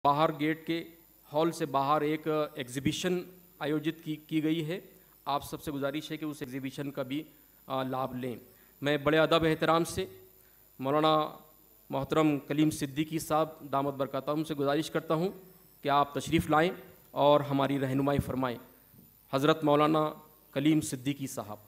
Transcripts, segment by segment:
बाहर गेट के हॉल से बाहर एक एग्जीबिशन आयोजित की गई है। आप सबसे गुजारिश है कि उस एग्जीबिशन का भी लाभ लें। मैं बड़े अदब एहतराम से मौलाना मोहतरम कलीम सिद्दीकी साहब दामद बरकातहूम से गुजारिश करता हूँ कि आप तशरीफ़ लाएं और हमारी रहनुमाई फरमाएं। हज़रत मौलाना कलीम सिद्दीकी साहब।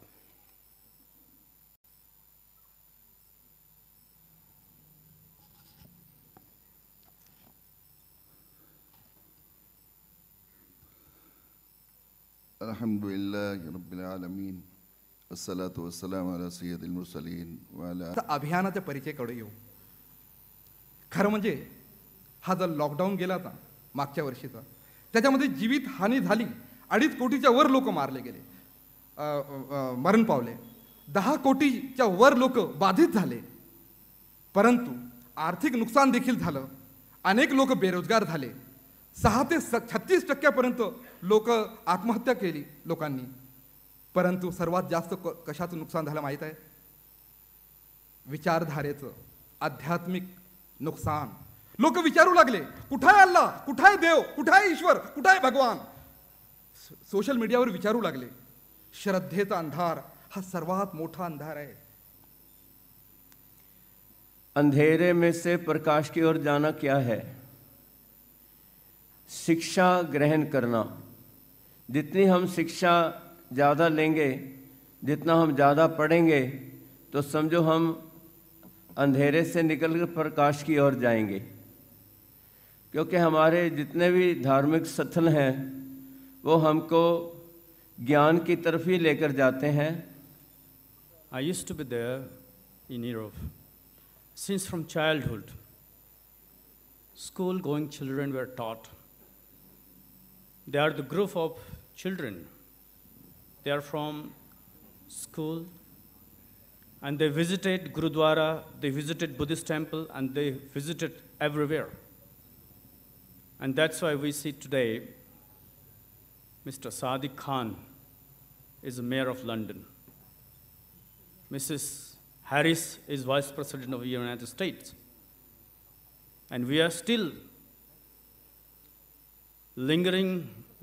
अल्हम्दुलिल्लाहि रब्बिल आलमीन अस्सलातु वस्सलामु अला सय्यदिल मुरसलीन व अला। अभियानाच्या परिचयाकडे येऊ। खरं म्हणजे हा जो लॉकडाऊन गेला होता मागच्या वर्षीचा, त्याच्यामध्ये जीवित हानी झाली। 2.5 कोटीच्या वर लोक मारले गेले, मरण पावले। 10 कोटीच्या वर लोक बाधित झाले। परंतु आर्थिक नुकसान देखील झालं। अनेक लोक बेरोजगार झाले। 6 ते 36% लोक आत्महत्या केली लोकांनी। परंतु सर्वात जास्त कशाचं नुकसान झालं माहीत आहे? विचारधारेचं, आध्यात्मिक नुकसान। लोक विचारू लागले, कुठे आहे अल्लाह, कुठे आहे देव, कुठे आहे ईश्वर, कुठे आहे भगवान? सोशल मीडियावर विचारू लागले। श्रद्धेचा अंधार हा सर्वात मोठा अंधार आहे। अंधेरे में से प्रकाश की ओर जाना क्या है? शिक्षा ग्रहण करना। जितनी हम शिक्षा ज़्यादा लेंगे, जितना हम ज़्यादा पढ़ेंगे, तो समझो हम अंधेरे से निकल कर प्रकाश की ओर जाएंगे। क्योंकि हमारे जितने भी धार्मिक स्थल हैं वो हमको ज्ञान की तरफ ही लेकर जाते हैं। I used to be there in Europe. Since from childhood, school-going children were taught. They are the group of children. They are from school, and they visited Gurudwara, they visited Buddhist temple, and they visited everywhere. And that's why we see today Mr. Sadiq Khan is the mayor of London. Mrs. Harris is Vice President of the United States. And we are still lingering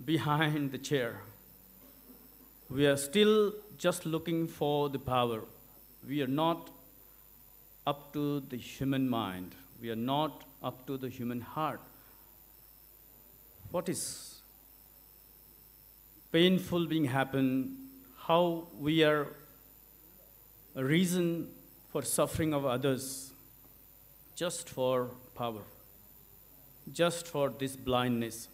behind the chair. We are still just looking for the power. We are not up to the human mind. We are not up to the human heart. What is painful being happen, how we are a reason for suffering of others just for power, just for this blindness.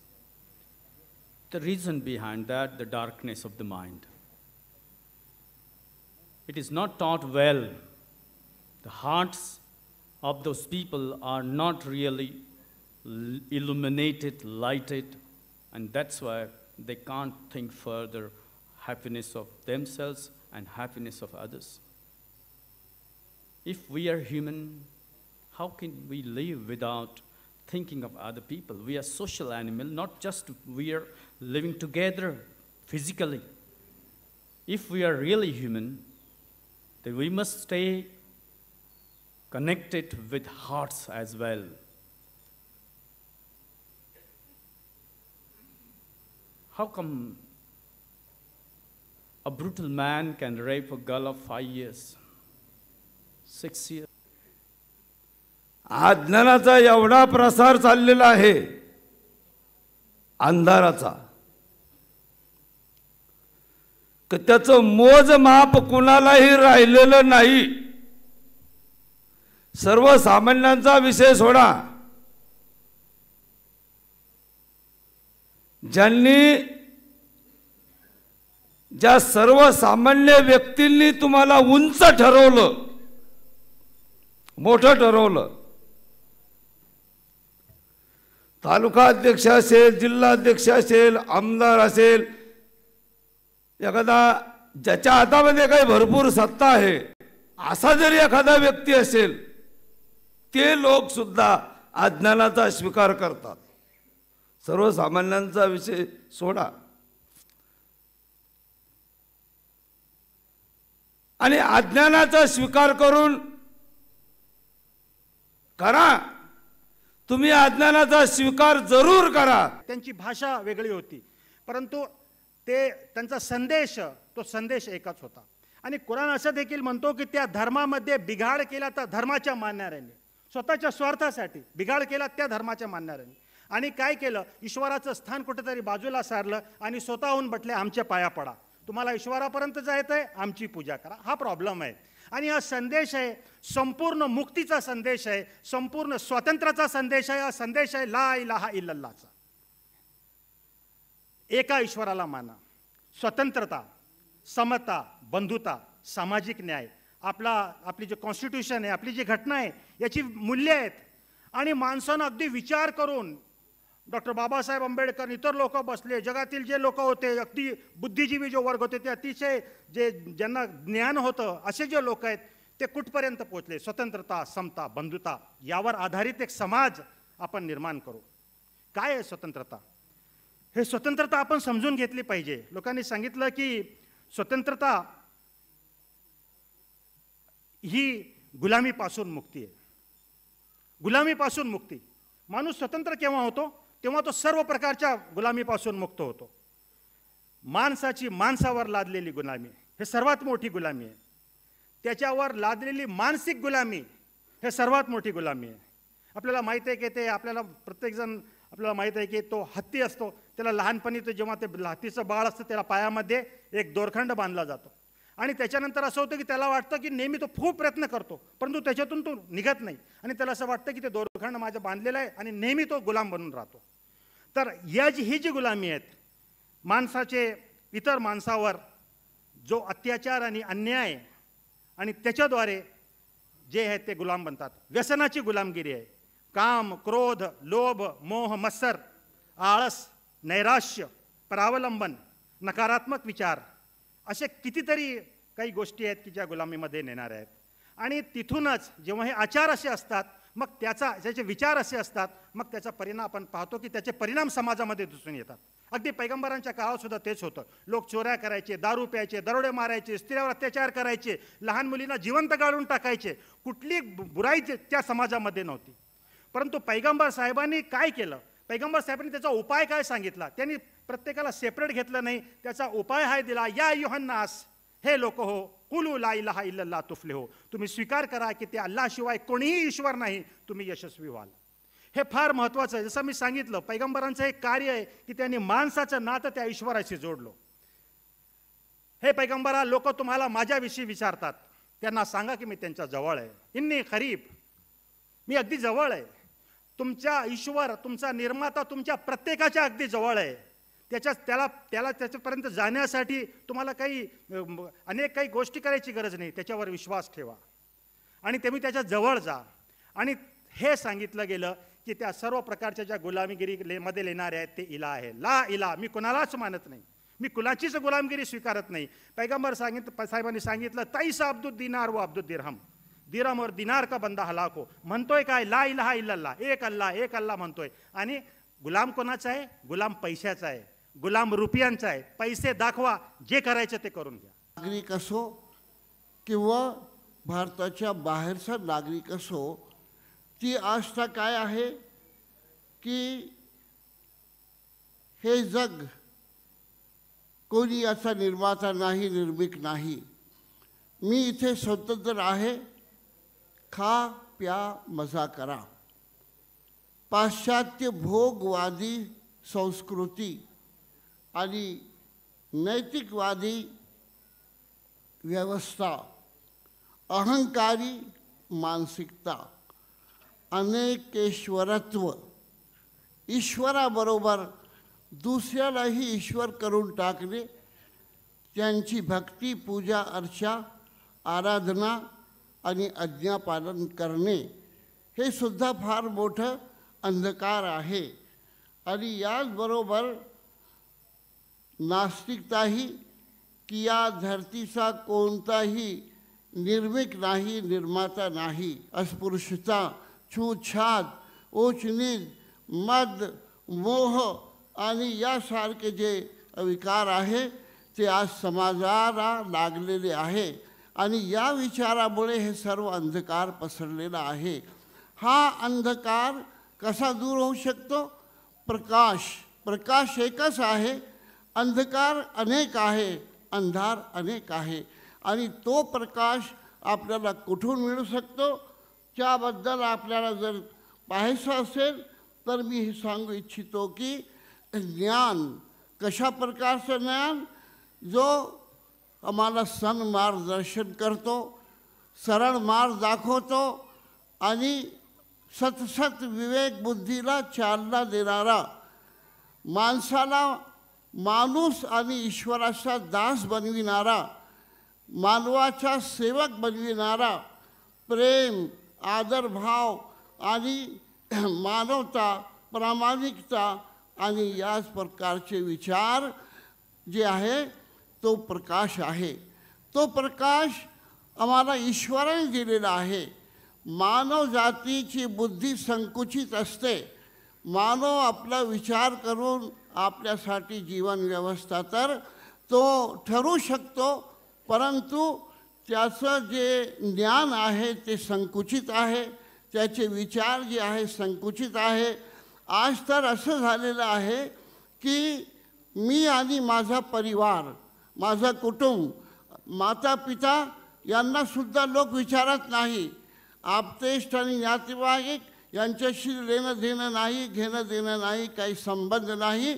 The reason behind that, the darkness of the mind. It is not taught well. The hearts of those people are not really illuminated, lighted, and that's why they can't think further happiness of themselves and happiness of others. If we are human, how can we live without thinking of other people? We are social animal, not just we are living together physically. If we are really human, then we must stay connected with hearts as well. How come a brutal man can rape a girl of 5 years, 6 years? अज्ञानाचा एवढा प्रसार चाललेला आहे, अंधाराचा, की त्याचं मोजमाप कुणालाही राहिलेलं नाही। सर्वसामान्यांचा विषय सोडा, ज्यांनी ज्या सर्वसामान्य व्यक्तींनी तुम्हाला उंच ठरवलं, मोठं ठरवलं, तालुका अध्यक्ष असेल, जिल्हा अध्यक्ष असेल, आमदार असेल, एखादा ज्याच्या हातामध्ये काही भरपूर सत्ता आहे असा जरी एखादा व्यक्ती असेल, ते लोक सुद्धा अज्ञानाचा स्वीकार करतात। सर्वसामान्यांचा विषय सोडा, आणि अज्ञानाचा स्वीकार करून करा, तुम्ही अज्ञानाचा स्वीकार जरूर करा. त्यांची भाषा वेगळी होती, परंतु त्यांचा संदेश, तो संदेश एकच होता. आणि कुराण असं देखील म्हणतो की त्या धर्मामध्ये बिघाड केला तर धर्माच्या मानणाऱ्यांनी, स्वतःच्या स्वार्थासाठी बिघाड केला त्या धर्माच्या मानणाऱ्यांनी, आणि काय केलं, ईश्वराचं स्थान कुठेतरी बाजूला सारलं आणि स्वतःहून म्हटले आमच्या पाया पडा, तुम्हाला ईश्वरापर्यंत जायचं आहे, आमची पूजा करा. हा प्रॉब्लेम आहे. आणि हा संदेश आहे संपूर्ण मुक्तीचा संदेश आहे, संपूर्ण स्वातंत्र्याचा संदेश आहे. हा संदेश आहे ला इलाहा इल्लल्लाहचा. एका ईश्वराला माना, स्वतंत्रता, समता, बंधुता, सामाजिक न्याय, आपली जे कॉन्स्टिट्यूशन आहे, आपली जी घटना आहे, याची मूल्य आहेत. आणि माणसानं अगदी विचार करून डॉक्टर बाबासाहेब आंबेडकर, इतर लोक बसले, जगातील जे लोक होते, अगदी बुद्धिजीवी जो वर्ग होते, ते अतिशय ज्यांना ज्ञान होतं असे जे लोक आहेत, ते कुठपर्यंत पोहोचले. स्वतंत्रता, समता, बंधुता यावर आधारित एक समाज आपण निर्माण करू. काय आहे स्वतंत्रता? हे स्वतंत्रता आपण समजून घेतली पाहिजे. लोकांनी सांगितलं की स्वतंत्रता ही गुलामीपासून मुक्ती आहे. गुलामीपासून मुक्ती. माणूस स्वतंत्र केव्हा होतो? तेव्हा तो सर्व प्रकारच्या गुलामीपासून मुक्त होतो. माणसाची माणसावर लादलेली गुलामी हे सर्वात मोठी गुलामी आहे. त्याच्यावर लादलेली मानसिक गुलामी हे सर्वात मोठी गुलामी आहे. आपल्याला माहीत आहे की ते आपल्याला प्रत्येकजण आपल्याला माहीत आहे की तो हत्ती असतो, त्याला लहानपणी तो जेव्हा ते हत्तीचं बाळ असतं त्याला पायामध्ये एक दोरखंड बांधला जातो, आणि त्याच्यानंतर असं होतं की त्याला वाटतं की नेहमी तो खूप प्रयत्न करतो परंतु त्याच्यातून तो निघत नाही, आणि त्याला असं वाटतं की ते दोरखंड माझं बांधलेलं आहे, आणि नेहमी तो गुलाम बनून राहतो. तर ही जी गुलामी आहेत, माणसाचे इतर माणसावर जो अत्याचार आणि अन्याय आणि त्याच्याद्वारे जे आहेत ते गुलाम बनतात. व्यसनाची गुलामगिरी आहे. काम, क्रोध, लोभ, मोह, मत्सर, आळस, नैराश्य, परावलंबन, नकारात्मक विचार, असे कितीतरी काही गोष्टी आहेत की ज्या गुलामीमध्ये नेणाऱ्या आहेत. आणि तिथूनच जेव्हा हे आचार असे असतात, मग त्याचे विचार असे असतात, मग त्याचा परिणाम आपण पाहतो की त्याचे परिणाम समाजामध्ये दिसून येतात. अगदी पैगंबरांच्या काळात सुद्धा तेच होतं. लोक चोऱ्या करायचे, दारू प्यायचे, दरोडे मारायचे, स्त्रियांवर अत्याचार करायचे, लहान मुलींना जिवंत गाळून टाकायचे. कुठली बुराई त्या समाजामध्ये नव्हती. परंतु पैगंबर साहेबांनी काय केलं? पैगंबर साहेबांनी त्याचा उपाय काय सांगितला? त्यांनी प्रत्येकाला सेपरेट घेतलं नाही, त्याचा उपाय हाय दिला, या अय्युहन्नास, हे लोक हो, कुलू ला इलाहा इल्लल्लाह तुफ्लिहू, तुम्ही स्वीकार करा की ते अल्लाशिवाय कोणीही ईश्वर नाही, तुम्ही यशस्वी व्हाल. हे फार महत्त्वाचं आहे. जसं मी सांगितलं, पैगंबरांचं एक कार्य आहे की त्यांनी माणसाचं नातं त्या ईश्वराशी जोडलं. हे पैगंबरा, लोक तुम्हाला माझ्याविषयी विचारतात, त्यांना सांगा की मी त्यांच्या जवळ आहे. इन्नी करीब, मी अगदी जवळ आहे. तुमचा ईश्वर, तुमचा निर्माता तुमच्या प्रत्येकाच्या अगदी जवळ आहे. त्याला त्याच्यापर्यंत जाण्यासाठी तुम्हाला अनेक काही गोष्टी करायची गरज नाही. त्याच्यावर विश्वास ठेवा आणि तुम्ही त्याच्या जवळ जा. आणि हे सांगितलं गेलं की त्या सर्व प्रकारच्या ज्या गुलामगिरीमध्ये येणारे आहेत ते इला आहे. ला इला, मी कुणालाच मानत नाही, मी कुणाचीच गुलामगिरी स्वीकारत नाही. पैगंबर साहेबांनी सांगितलं, तैसा अब्दुल दिनार व अब्दुल दिरहम, दिरहम और दिनार का बंदा हलाक हो. म्हणतोय काय? ला इलाहा इल्लल्लाह, एक अल्लाह म्हणतोय. आणि गुलाम कोणाचा आहे? गुलाम पैशाचा आहे, गुलाम रुपयांचा आहे. पैसे दाखवा, जे करायचं ते करून घ्या. नागरिक असो किंवा भारताच्या बाहेरचा नागरिक असो, ती आस्था काय आहे की हे जग कोणी याचा निर्माता नाही, निर्मिक नाही. मी इथे स्वतंत्र आहे, खा प्या मजा करा. पाश्चात्य भोगवादी संस्कृती आणि नैतिकवादी व्यवस्था, अहंकारी मानसिकता, अनेकेश्वरत्व, ईश्वराबरोबर दुसऱ्यालाही ईश्वर करून टाकणे, त्यांची भक्ती, पूजा, अर्चा, आराधना आणि आज्ञापालन करणे, हे सुद्धा फार मोठं अंधकार आहे. आणि याचबरोबर नास्तिकताही की या धरतीचा कोणताही निर्मिक नाही, निर्माता नाही. अस्पृश्यता, छूतछात, ऊचनीच, मद, मोह आणि यासारखे जे विकार आहे ते आज समाजाला लागलेले आहे. आणि या विचारामुळे हे सर्व अंधकार पसरलेला आहे. हा अंधकार कसा दूर होऊ शकतो? प्रकाश एकच आहे, अंधकार अनेक आहे, अंधार अनेक आहे. आणि तो प्रकाश आपल्याला कुठून मिळू शकतो त्याबद्दल आपल्याला जर पाहायचं असेल तर मी हे सांगू इच्छितो की ज्ञान, कशा प्रकारचं ज्ञान? जो आम्हाला सन्मार्गदर्शन करतो, सरळ मार्ग दाखवतो आणि सतसत विवेक बुद्धीला चालना देणारा, माणसाला माणूस आणि ईश्वराचा दास बनविणारा, मानवाचा सेवक बनविणारा, प्रेम, आदरभाव आणि मानवता, प्रामाणिकता आणि याच प्रकारचे विचार जे आहे तो प्रकाश आहे. तो प्रकाश आम्हाला ईश्वराने दिलेला आहे. मानव जातीची बुद्धी संकुचित असते. मानव आपला विचार करून आपल्यासाठी जीवन व्यवस्था तर तो ठरवू शकतो, परंतु त्याचं जे ज्ञान आहे ते संकुचित आहे, त्याचे विचार जे आहे संकुचित आहे. आज तर असं झालेलं आहे की मी आणि माझा परिवार, माझं कुटुंब, माता पिता यांनासुद्धा लोक विचारत नाही. आपतेष्ट आणि नातेवाईक यांच्याशी लेणं देणं नाही, घेणं देणं नाही, काही संबंध नाही.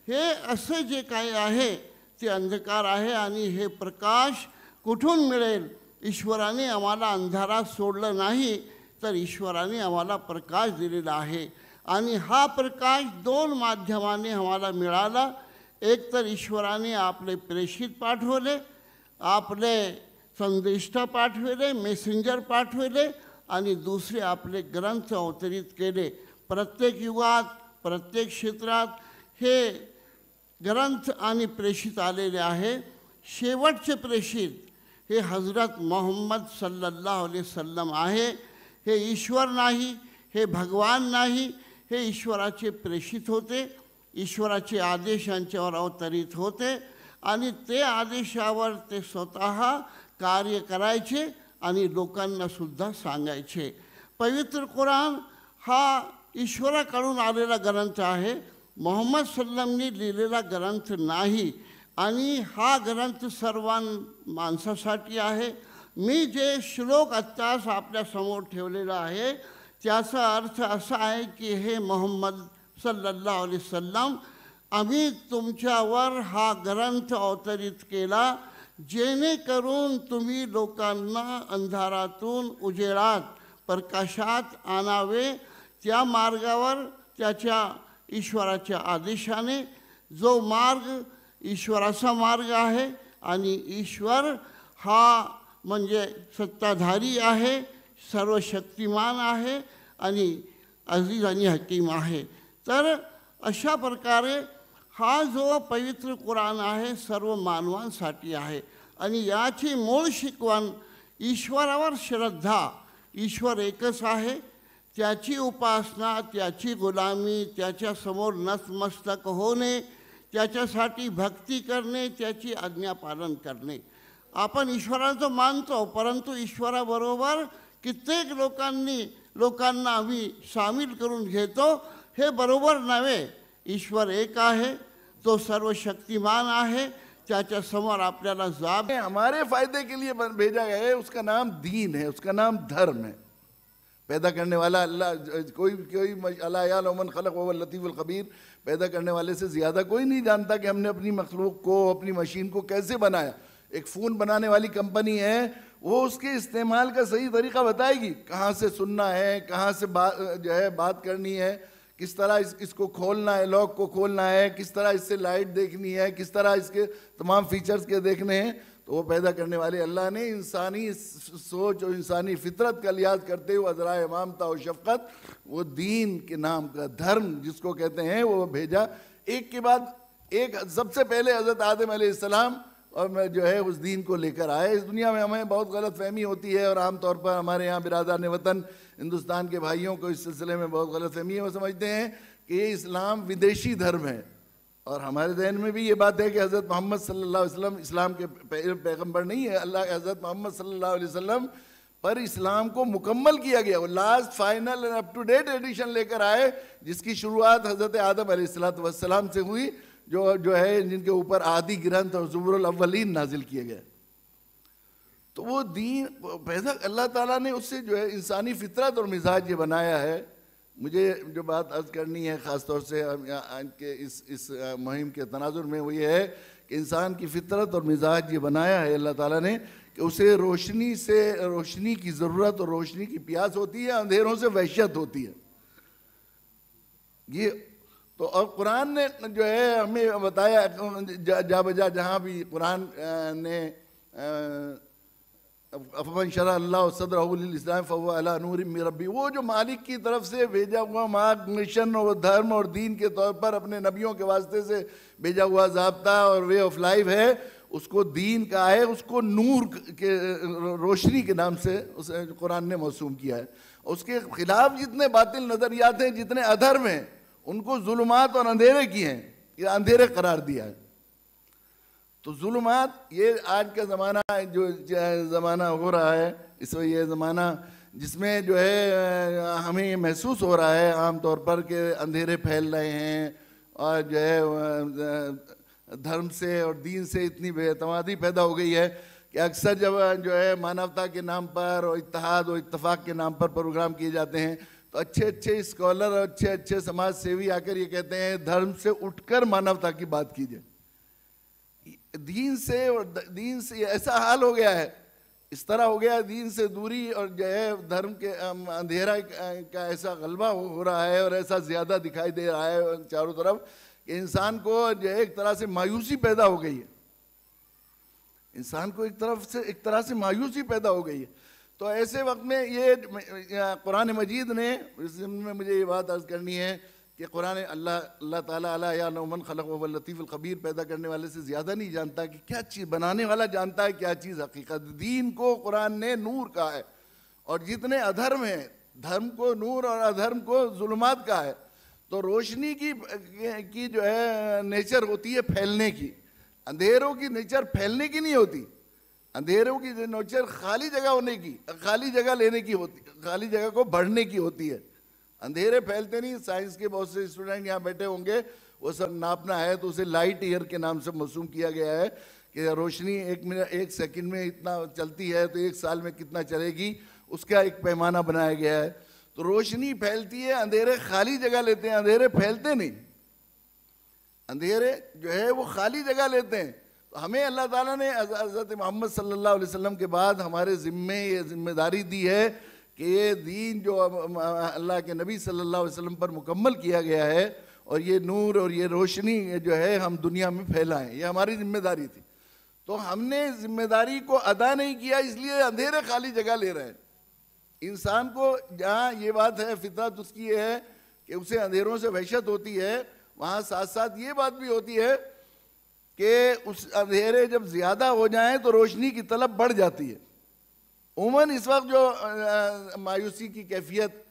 हे असं जे काही आहे ते अंधकार आहे. आणि हे प्रकाश कुठून मिळेल? ईश्वराने आम्हाला अंधारात सोडलं नाही, तर ईश्वराने आम्हाला प्रकाश दिलेला आहे. आणि हा प्रकाश दोन माध्यमाने आम्हाला मिळाला. एक तर ईश्वराने आपले प्रेषित पाठवले, आपले संदेष्टा पाठवले, मेसेंजर पाठवले, आणि दुसरे आपले ग्रंथ अवतरित केले. प्रत्येक युगात, प्रत्येक क्षेत्रात हे ग्रंथ आणि प्रेषित आलेले आहे. शेवटचे प्रेषित हे हजरत मोहम्मद सल्लल्लाहु अलैहि वसल्लम आहे. हे ईश्वर नाही, हे भगवान नाही, हे ईश्वराचे प्रेषित होते. ईश्वराचे आदेश यांच्यावर अवतरित होते आणि ते आदेशावर ते स्वतः कार्य करायचे आणि लोकांना सुद्धा सांगायचे. पवित्र कुराण हा ईश्वराकडून आलेला ग्रंथ आहे, मोहम्मद सल्लमनी लिहिलेला ग्रंथ नाही. आणि हा ग्रंथ सर्व माणसासाठी आहे. मी जे श्लोक आत्ताच आपल्यासमोर ठेवलेला आहे त्याचा अर्थ असा आहे की हे मोहम्मद सल्लल्लाहु अलैहि वसल्लम, आम्ही तुमच्यावर हा ग्रंथ अवतरित केला जेणेकरून तुम्ही लोकांना अंधारातून उजेडात, प्रकाशात आणावे. त्या मार्गावर त्याच्या ईश्वराच्या आदेशाने जो मार्ग ईश्वराचा मार्ग आहे, आणि ईश्वर हा म्हणजे सत्ताधारी आहे, सर्वशक्तिमान आहे आणि अजीज आणि हकीम आहे. तर अशा प्रकारे हा जो पवित्र कुराण आहे सर्व मानवांसाठी आहे. आणि याची मूळ शिकवण ईश्वरावर श्रद्धा, ईश्वर एकच आहे, त्याची उपासना, त्याची गुलामी, त्याच्यासमोर नतमस्तक होणे, त्याच्यासाठी भक्ती करणे, त्याची आज्ञापालन करणे. आपण ईश्वराला तो मानतो, परंतु ईश्वराबरोबर कित्येक लोकांना आम्ही सामील करून घेतो. हे बरोबर नव्हे. ईश्वर एक आहे, तो सर्वशक्तिमान आहे, त्याच्या समोर आपल्याला जाब. हमारे फायदे के लिए भेजा गया है, उसका नाम दीन है, उसका नाम धर्म है. पैदा करने वाला अल्लाह, कोई अला यालमन खलक व लतीफ़ुल खबीर, पैदा करने वाले से ज़्यादा कोई नहीं जानता कि हमने अपनी मखलूक को, अपनी मशीन को कैसे बनाया. एक फ़ोन बनाने वाली कंपनी है, वो उसके इस्तेमाल का सही तरीका बताएगी, कहाँ से सुनना है, कहाँ से बात करनी है, किस तरह इसको खोलना है, लॉक को खोलना है, किस तरह इससे लाइट देखनी है, किस तरह इसके तमाम फीचर्स के देखने हैं. तो वो पैदा करने वाले अल्लाह ने इंसानी सोच और इंसानी फितरत का लिहाज करते हुए अज़राए ममता और शफ़क़त, वो दीन के नाम का धर्म जिसको कहते हैं वो भेजा. एक के बाद एक सबसे पहले हज़रत आदम अलैहिस्सलाम और मैं जो है उस दीन को लेकर आए. इस दुनिया में हमें बहुत गलत फहमी होती है और आम तौर पर हमारे यहाँ बिरादरान वतन हिंदुस्तान के भाइयों को इस सिलसिले में बहुत गलत फहमी है. वो समझते हैं कि ये इस्लाम विदेशी धर्म है, और हमारे जहन में भी ये बात है कि हज़रत मोहम्मद सल्लल्लाहु अलैहि वसल्लम इस्लाम के पैगंबर नहीं है. अल्लाह के हज़रत मोहम्मद सल्लल्लाहु अलैहि वसल्लम पर इस्लाम को मुकम्मल किया गया। वो last final and up to date edition लेकर आए, जिसकी शुरुआत हज़रत आदम अलैहिस्सलाम से हुई, जो है जिनके ऊपर आदि ग्रंथ और ज़ुबुरुल अव्वलीन नाजिल किए गए। तो वो दीन पैदा अल्लाह ताला ने उससे जो है इंसानी फितरत और मिजाज ये बनाया है। मुझे जो बात अर्ज करनी है ख़ास तौर से आज के इस मुहिम के तनाजुर में, वो ये है कि इंसान की फितरत और मिजाज ये बनाया है अल्लाह ताला ने कि उसे रोशनी की ज़रूरत और रोशनी की प्यास होती है, अंधेरों से वहशत होती है। ये तो और कुरान ने जो है हमें बताया, जा बजा जहाँ भी कुरान ने अफ़मन शरह अल्लाह सदरहु लिल इस्लाम फहुव अला नूर मिन रब्बी, वो जो मालिक की तरफ से भेजा हुआ मार्ग मिशन और धर्म और दीन के तौर पर अपने नबियों के वास्ते से भेजा हुआ ज़ाब्ता और वे ऑफ लाइफ है, उसको दीन का है, उसको नूर के रोशनी के नाम से उसे कुरान ने मौसूम किया है। उसके खिलाफ जितने बातिल नज़रियात हैं, जितने अधर्म हैं, उनको जुल्मात और अंधेरे किए हैं, ये अंधेरे करार दिया है। तो जुल्मात ये आज का ज़माना जो ज़माना हो रहा है, इसमें ये ज़माना जिसमें जो है हमें ये महसूस हो रहा है आम तौर पर कि अंधेरे फैल रहे हैं और जो है धर्म से और दीन से इतनी बेतमादी पैदा हो गई है कि अक्सर जब जो है मानवता के नाम पर और इत्तेहाद और इत्तफाक के नाम पर प्रोग्राम किए जाते हैं, तो अच्छे अच्छे स्कॉलर और अच्छे अच्छे समाज सेवी आकर ये कहते हैं धर्म से उठकर मानवता की बात कीजिए। दीन से ऐसा हाल हो गया है, इस तरह हो गया दीन से दूरी और जो है धर्म के अंधेरा का ऐसा गलबा हो रहा है और ऐसा ज़्यादा दिखाई दे रहा है चारों तरफ कि इंसान को जो है एक तरह से मायूसी पैदा हो गई है। इंसान को एक तरह से मायूसी पैदा हो गई है। तो ऐसे वक्त में ये कुरान मजीद ने, इसमें मुझे ये बात अर्ज़ करनी है कि कुरान अल्लाह ताला अला याअलमु मन खलक़ वहुवल लतीफ़ुल ख़बीर, पैदा करने वाले से ज़्यादा नहीं जानता कि क्या चीज़, बनाने वाला जानता है क्या चीज़ हकीकत। दीन को कुरान ने नूर कहा है और जितने अधर्म हैं, धर्म को नूर और अधर्म को जुल्मात कहा है। तो रोशनी की जो है नेचर होती है फैलने की, अंधेरों की नेचर फैलने की नहीं होती। अंधेरों की नेचर खाली जगह होने की, खाली जगह लेने की होती, खाली जगह को बढ़ने की होती है। अंधेरे फैलते नहीं। साइंस के बहुत से स्टूडेंट यहाँ बैठे होंगे, वो सब नापना है तो उसे लाइट ईयर के नाम से मौसूम किया गया है कि रोशनी 1 सेकंड में इतना चलती है तो 1 साल में कितना चलेगी, उसका एक पैमाना बनाया गया है। तो रोशनी फैलती है, अंधेरे खाली जगह लेते हैं, अंधेरे फैलते नहीं। अंधेरे जो है वो खाली जगह लेते हैं। तो हमें अल्लाह ताला ने हज़रत मोहम्मद सल्लल्लाहु अलैहि वसल्लम के बाद हमारे ज़िम्मे ये जिम्मेदारी दी है कि ये दीन जो अल्लाह के नबी सल्लल्लाहु अलैहि वसल्लम पर मुकम्मल किया गया है और ये नूर और ये रोशनी जो है हम दुनिया में फैलाएं, ये हमारी जिम्मेदारी थी। तो हमने जिम्मेदारी को अदा नहीं किया, इसलिए अंधेरे खाली जगह ले रहे हैं। इंसान को जहाँ ये बात है, फितरत उसकी ये है कि उसे अंधेरों से वहशत होती है, वहाँ साथ साथ ये बात भी होती है कि उस अंधेरे जब ज़्यादा हो जाएं तो रोशनी की तलब बढ़ जाती है। उमूमन इस वक्त जो मायूसी की कैफियत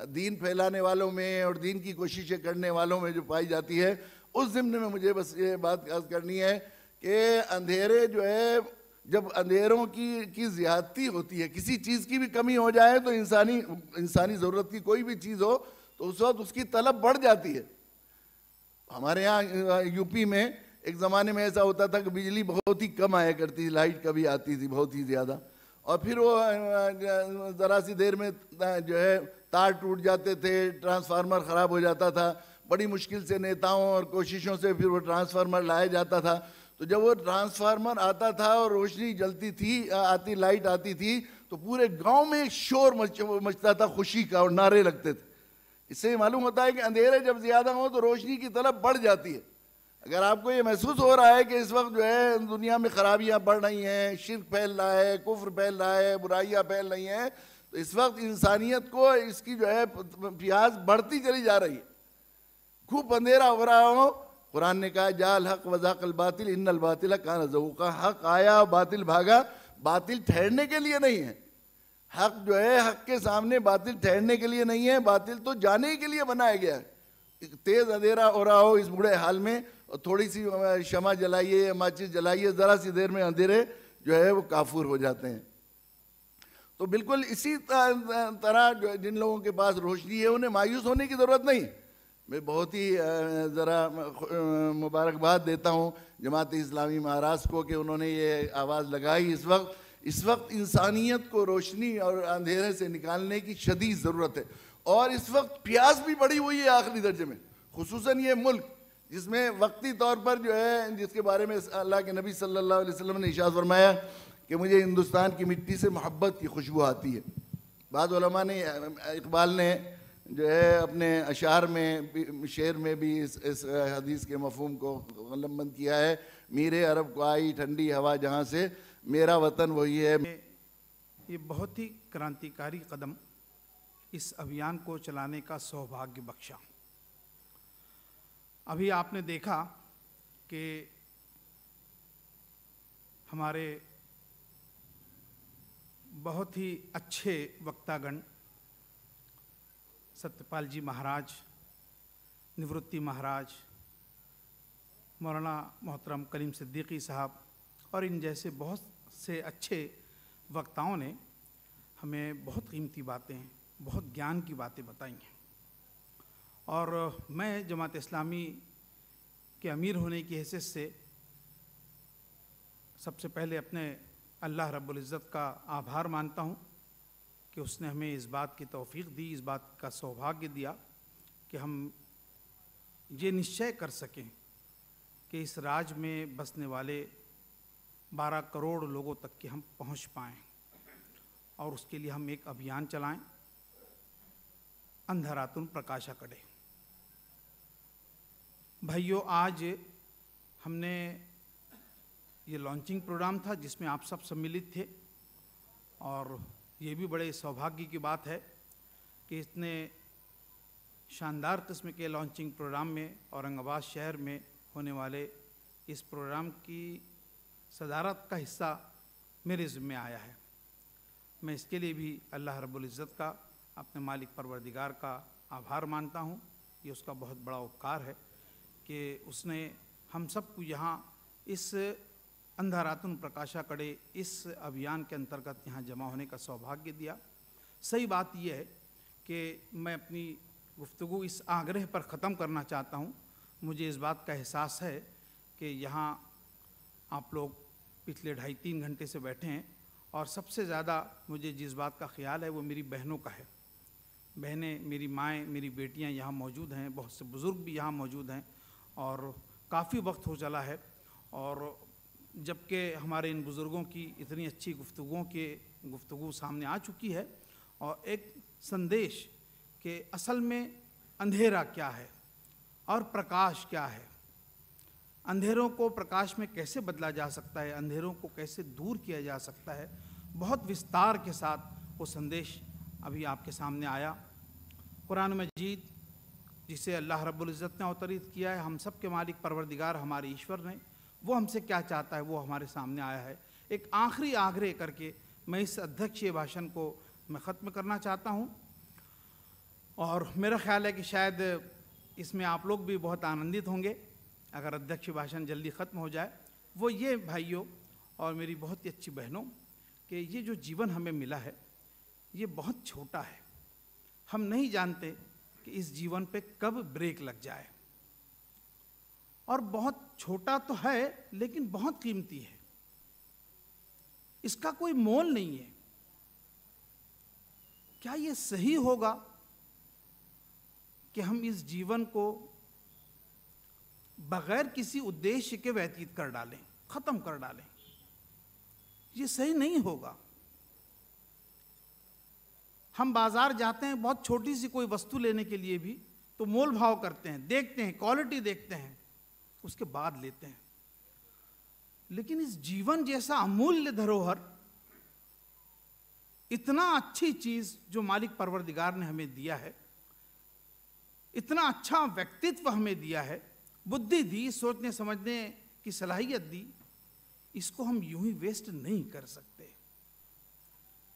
दीन फैलाने वालों में और दीन की कोशिशें करने वालों में जो पाई जाती है, उस ज़िम्ने में मुझे बस ये बात अर्ज़ करनी है कि अंधेरे जो है, जब अंधेरों की ज़्यादती होती है, किसी चीज़ की भी कमी हो जाए तो इंसानी ज़रूरत की कोई भी चीज़ हो तो उस वक्त उसकी तलब बढ़ जाती है। हमारे यहाँ यूपी में एक ज़माने में ऐसा होता था कि बिजली बहुत ही कम आया करती थी, लाइट कभी आती थी बहुत ही ज़्यादा, और फिर वो ज़रा सी देर में जो है तार टूट जाते थे, ट्रांसफार्मर ख़राब हो जाता था। बड़ी मुश्किल से नेताओं और कोशिशों से फिर वो ट्रांसफार्मर लाया जाता था। तो जब वो ट्रांसफार्मर आता था और रोशनी जलती थी, लाइट आती थी, तो पूरे गांव में एक शोर मचता था खुशी का और नारे लगते थे। इससे मालूम होता है कि अंधेरे जब ज़्यादा हो तो रोशनी की तलब बढ़ जाती है। अगर आपको ये महसूस हो रहा है कि इस वक्त जो है दुनिया में खराबियाँ बढ़ रही हैं, शिर्क फैल रहा है, कुफ्र फैल रहा है, बुराइयाँ फैल रही हैं, तो इस वक्त इंसानियत को इसकी जो है प्यास बढ़ती चली जा रही है। खूब अंधेरा हो रहा हो, कुरान ने कहा जाल हक वज़ाक़ल बातिल इन्नल बातिल कान ज़हूक़ा, हक आया बातिल भागा। बातिल ठहरने के लिए नहीं है, हक जो है हक के सामने बातिल ठहरने के लिए नहीं है, बातिल तो जाने के लिए बनाया गया है। तेज़ अंधेरा हो रहा हो इस बुरे हाल में, और थोड़ी सी शमा जलाइए, माचिस जलाइए, ज़रा सी देर में अंधेरे जो है वो काफूर हो जाते हैं। तो बिल्कुल इसी तरह जिन लोगों के पास रोशनी है उन्हें मायूस होने की ज़रूरत नहीं। मैं बहुत ही ज़रा मुबारकबाद देता हूँ जमात इस्लामी महाराष्ट्र को कि उन्होंने ये आवाज़ लगाई। इस वक्त इंसानियत को रोशनी और अंधेरे से निकालने की शदीद ज़रूरत है, और इस वक्त प्यास भी बढ़ी हुई है आखिरी दर्जे में, खुसूसन ये मुल्क जिसमें वक्ती तौर पर जो है, जिसके बारे में अल्लाह के नबी सल्लल्लाहु अलैहि वसल्लम ने इरशाद फरमाया कि मुझे हिंदुस्तान की मिट्टी से मोहब्बत की खुशबू आती है। बाद उलमा ने, इकबाल ने जो है अपने अशार में, शेर में भी इस हदीस के मफहूम को कलमबंद किया है। मीरे अरब को आई ठंडी हवा जहाँ से, मेरा वतन वही है। ये बहुत ही क्रांतिकारी कदम इस अभियान को चलाने का सौभाग्य बख्शा। अभी आपने देखा कि हमारे बहुत ही अच्छे वक्तागण सत्यपाल जी महाराज, निवृत्ति महाराज, मौलाना मोहतरम करीम सिद्दीकी साहब और इन जैसे बहुत से अच्छे वक्ताओं ने हमें बहुत कीमती बातें, बहुत ज्ञान की बातें बताई हैं। और मैं जमात इस्लामी के अमीर होने की हैसियत से सबसे पहले अपने अल्लाह रब्बुल इज़्ज़त का आभार मानता हूँ कि उसने हमें इस बात की तौफीक दी, इस बात का सौभाग्य दिया कि हम ये निश्चय कर सकें कि इस राज्य में बसने वाले 12 करोड़ लोगों तक के हम पहुँच पाएँ, और उसके लिए हम एक अभियान चलाएं, अंधारातुन प्रकाशा कड़े। भाइयों, आज हमने ये लॉन्चिंग प्रोग्राम था जिसमें आप सब सम्मिलित थे, और ये भी बड़े सौभाग्य की बात है कि इतने शानदार किस्म के लॉन्चिंग प्रोग्राम में औरंगाबाद शहर में होने वाले इस प्रोग्राम की सदारत का हिस्सा मेरे ज़िम्मे आया है। मैं इसके लिए भी अल्लाह रब्बुल इज़्ज़त का, अपने मालिक परवरदिगार का आभार मानता हूँ। ये उसका बहुत बड़ा उपकार है कि उसने हम सबको यहाँ इस अंधारातुन प्रकाशा कड़े इस अभियान के अंतर्गत यहाँ जमा होने का सौभाग्य दिया। सही बात यह है कि मैं अपनी गुफ्तगू इस आग्रह पर ख़त्म करना चाहता हूँ। मुझे इस बात का एहसास है कि यहाँ आप लोग पिछले 2.5-3 घंटे से बैठे हैं, और सबसे ज़्यादा मुझे जिस बात का ख्याल है वो मेरी बहनों का है। बहनें, मेरी माएँ, मेरी बेटियाँ यहाँ मौजूद हैं, बहुत से बुज़ुर्ग भी यहाँ मौजूद हैं, और काफ़ी वक्त हो चला है। और जबकि हमारे इन बुज़ुर्गों की इतनी अच्छी गुफ्तगू सामने आ चुकी है, और एक संदेश कि असल में अंधेरा क्या है और प्रकाश क्या है, अंधेरों को प्रकाश में कैसे बदला जा सकता है, अंधेरों को कैसे दूर किया जा सकता है, बहुत विस्तार के साथ वो संदेश अभी आपके सामने आया। कुरान मजीद जिसे अल्लाह रब्बुल इज़्ज़त ने अवतरित किया है, हम सब के मालिक परवरदिगार हमारे ईश्वर ने, वो हमसे क्या चाहता है वो हमारे सामने आया है। एक आखिरी आग्रह करके मैं इस अध्यक्षीय भाषण को मैं ख़त्म करना चाहता हूँ, और मेरा ख्याल है कि शायद इसमें आप लोग भी बहुत आनंदित होंगे अगर अध्यक्ष भाषण जल्दी ख़त्म हो जाए। वो ये भाइयों और मेरी बहुत ही अच्छी बहनों कि ये जो जीवन हमें मिला है ये बहुत छोटा है। हम नहीं जानते कि इस जीवन पे कब ब्रेक लग जाए, और बहुत छोटा तो है लेकिन बहुत कीमती है, इसका कोई मोल नहीं है। क्या ये सही होगा कि हम इस जीवन को बगैर किसी उद्देश्य के व्यतीत कर डालें, खत्म कर डालें? ये सही नहीं होगा। हम बाजार जाते हैं बहुत छोटी सी कोई वस्तु लेने के लिए भी तो मोल भाव करते हैं, देखते हैं, क्वालिटी देखते हैं, उसके बाद लेते हैं। लेकिन इस जीवन जैसा अमूल्य धरोहर, इतना अच्छी चीज जो मालिक परवरदिगार ने हमें दिया है, इतना अच्छा व्यक्तित्व हमें दिया है, बुद्धि दी, सोचने समझने की सलाहियत दी, इसको हम यूं ही वेस्ट नहीं कर सकते।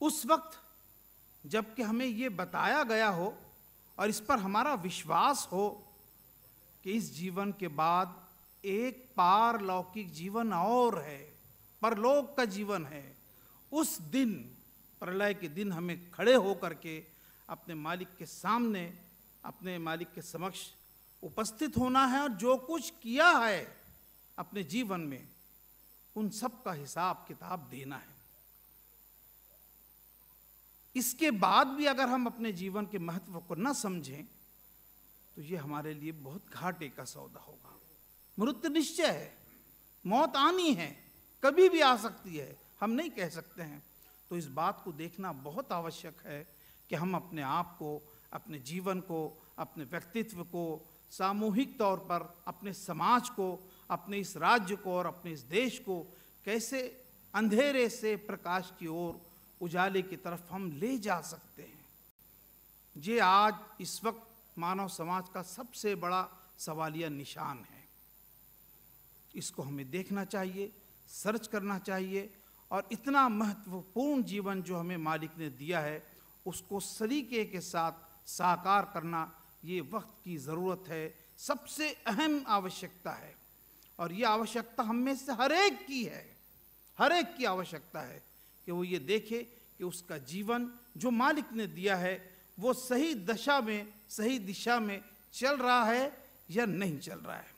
उस वक्त जबकि हमें ये बताया गया हो और इस पर हमारा विश्वास हो कि इस जीवन के बाद एक पारलौकिक जीवन और है, परलोक का जीवन है, उस दिन प्रलय के दिन हमें खड़े होकर के अपने मालिक के सामने, अपने मालिक के समक्ष उपस्थित होना है और जो कुछ किया है अपने जीवन में उन सब का हिसाब किताब देना है। इसके बाद भी अगर हम अपने जीवन के महत्व को न समझें तो ये हमारे लिए बहुत घाटे का सौदा होगा। मृत्यु निश्चय है, मौत आनी है, कभी भी आ सकती है, हम नहीं कह सकते हैं। तो इस बात को देखना बहुत आवश्यक है कि हम अपने आप को, अपने जीवन को, अपने व्यक्तित्व को, सामूहिक तौर पर अपने समाज को, अपने इस राज्य को और अपने इस देश को कैसे अंधेरे से प्रकाश की ओर, उजाले की तरफ हम ले जा सकते हैं। ये आज इस वक्त मानव समाज का सबसे बड़ा सवालिया निशान है। इसको हमें देखना चाहिए, सर्च करना चाहिए और इतना महत्वपूर्ण जीवन जो हमें मालिक ने दिया है उसको सलीके के साथ साकार करना ये वक्त की ज़रूरत है, सबसे अहम आवश्यकता है। और ये आवश्यकता हम में से हर एक की है, हर एक की आवश्यकता है कि वो ये देखे कि उसका जीवन जो मालिक ने दिया है वो सही दशा में, सही दिशा में चल रहा है या नहीं चल रहा है।